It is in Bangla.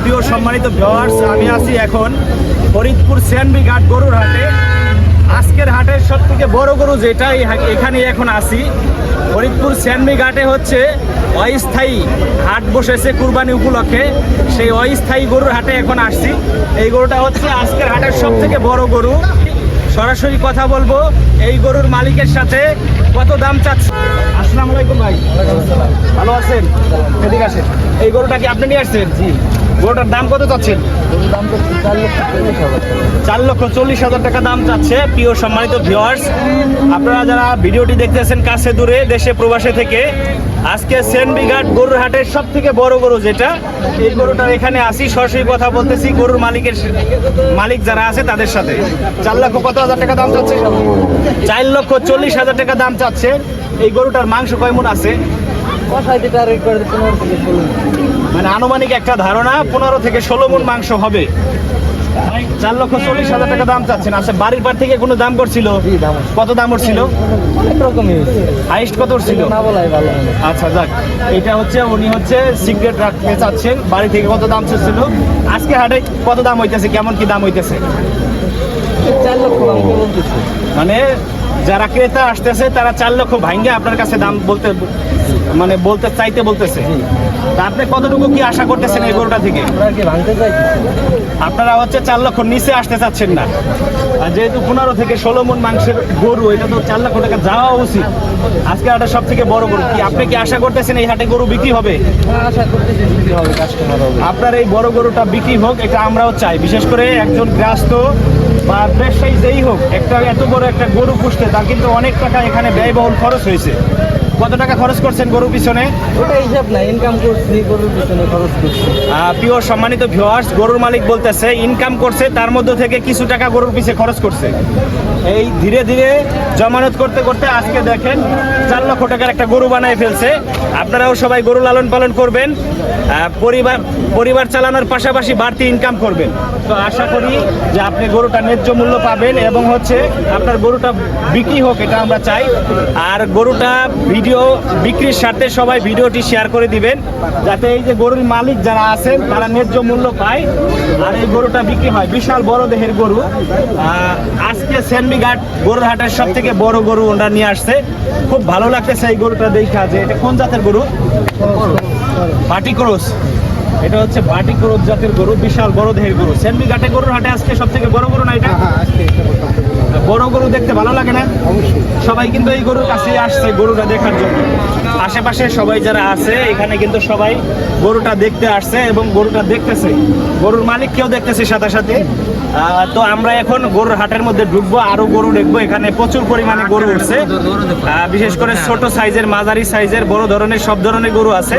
প্রিয় সম্মানিত ভিউয়ার্স, আমি আছি এখন ফরিদপুর সিএনবি ঘাট গরুর হাটে। আজকের হাটের সবথেকে বড় গরু যেটা এখানে এখন আসি ফরিদপুর সিএনবি ঘাটে হচ্ছে অস্থায়ী হাট বসেছে কুরবানি উপলক্ষে। সেই অস্থায়ী গরুর হাটে এখন আসছি। এই গরুটা হচ্ছে আজকের হাটের সবথেকে বড় গরু। সরাসরি কথা বলবো এই গরুর মালিকের সাথে, কত দাম চাচ্ছে। আসসালামু আলাইকুম ভাই, ভালো আছেন? এদিকে আসেন। এই গরুটা কি আপনি নিয়ে আসছেন? জি। গরুটার দাম কত চাচ্ছেন? 4,40,000 টাকা দাম চাচ্ছে। প্রিয় সম্মানিত ভিউয়ার্স, আপনারা যারা ভিডিওটি দেখতেছেন কাছে দূরে দেশে প্রবাসে থেকে, আজকে সিএনবি ঘাট গরুর হাটের সব থেকে বড় গরু যেটা, এই গরুটার এখানে আসি। সরাসরি কথা বলতেছি গরুর মালিক যারা আছে তাদের সাথে। 4,00,000 টাকা দাম চাচ্ছে। 4,40,000 টাকা দাম চাচ্ছে। এই গরুটার মাংস কয় মণ আছে? মানে আনুমানিক একটা ধারণা 15 থেকে 16 মণ মাংস হবে। 4,40,000 টাকা দাম চাচ্ছেন। আচ্ছা, বাড়ির পার থেকে কোনো দাম করছিল? কত দাম করছিল? অনেক রকমই হাইস্ট কত করছিল? না বলাই ভালো। আচ্ছা যাক, এটা হচ্ছে উনি হচ্ছে সিক্রেট রাখতে চাচ্ছেন। বাড়ি থেকে কত দাম চাচ্ছিল? আজকে হাটে কত দাম হইতেছে, কেমন কি দাম হইতেছে? 4 লক্ষ বলতেছে। মানে যারা ক্রেতা আসতেছে তারা 4 লক্ষ ভাঙ্গে আপনার কাছে দাম বলতে বলতেছে। তা আপনি কতটুকু কি আশা করতেছেন এই গরুটা থেকে? আপনারা হচ্ছে 4 লক্ষ নিচে আসতে চাচ্ছেন না। আর যেহেতু 15 থেকে 16 মণ মাংসের গরু, এটা তো 4 লক্ষ টাকা যাওয়া উচিত। আজকে হাটে সব থেকে বড় গরু, কি আপনি কি আশা করতেছেন এই হাটে গরু বিক্রি হবে? আশা করতেছি বিক্রি হবে, কাস্টমার হবে। আপনার এই বড় গরুটা বিক্রি হোক, এটা আমরাও চাই। বিশেষ করে একজন গৃহস্থ বা ব্যবসায়ী যেই হোক, এত বড় একটা গরু পুষতে তার কিন্তু অনেক টাকা এখানে ব্যয়বহুল খরচ হয়েছে। কত টাকা খরচ করছেন গরুর পিছনে? ওটা হিসাব না, ইনকাম করছি গরুর পিছনে খরচ করছি। প্রিয় সম্মানিত ভিউয়ার্স, গরুর মালিক বলতেছে ইনকাম করছে, তার মধ্যে থেকে কিছু টাকা গরুর পিছে খরচ করছে। এই ধীরে ধীরে জমানত করতে করতে আজকে দেখেন 4 লক্ষ টাকার একটা গরু বানায় ফেলছে। আপনারাও সবাই গরু লালন পালন করবেন, পরিবার চালানোর পাশাপাশি বাড়তি ইনকাম করবেন। তো আশা করি যে আপনি গরুটা ন্যায্য মূল্য পাবেন এবং হচ্ছে আপনার গরুটা বিক্রি হোক, এটা আমরা চাই। আর গরুটা বিক্রির স্বার্থে সবাই ভিডিওটি শেয়ার করে দিবেন, যাতে এই যে গরুর মালিক যারা আছেন তারা ন্যায্য মূল্য পায় আর এই গরুটা বিক্রি হয়। বিশাল বড় দেহের গরু। আজকে সিএনবি ঘাট গরুর হাটের সব থেকে বড় গরু ওনারা নিয়ে আসছে। খুব ভালো লাগতেছে এই গরুটা দেখা। যে এটা কোন জাতের গরু? বাটি ক্রস। এটা হচ্ছে বাটি ক্রস জাতের গরু, বিশাল বড় দেহের গরু। সিএনবি ঘাটে গরুর হাটে আজকে সব থেকে বড় গরু না এটা? বড় গরু দেখতে ভালো লাগে না? সবাই কিন্তু এই গরুর কাছে আসছে গরুটা দেখার জন্য। আশেপাশে সবাই যারা আছে এখানে কিন্তু সবাই গরুটা দেখতে আসছে এবং গরুটা দেখতেছে, গরুর মালিক কেউ দেখতেছে সাথে সাথে। তো আমরা এখন গরুর হাটের মধ্যে ঢুকবো, আরো গরু দেখবো। এখানে প্রচুর পরিমাণে গরু উঠছে, বিশেষ করে ছোট সাইজের, মাঝারি সাইজের, বড় ধরনের সব ধরনের গরু আছে।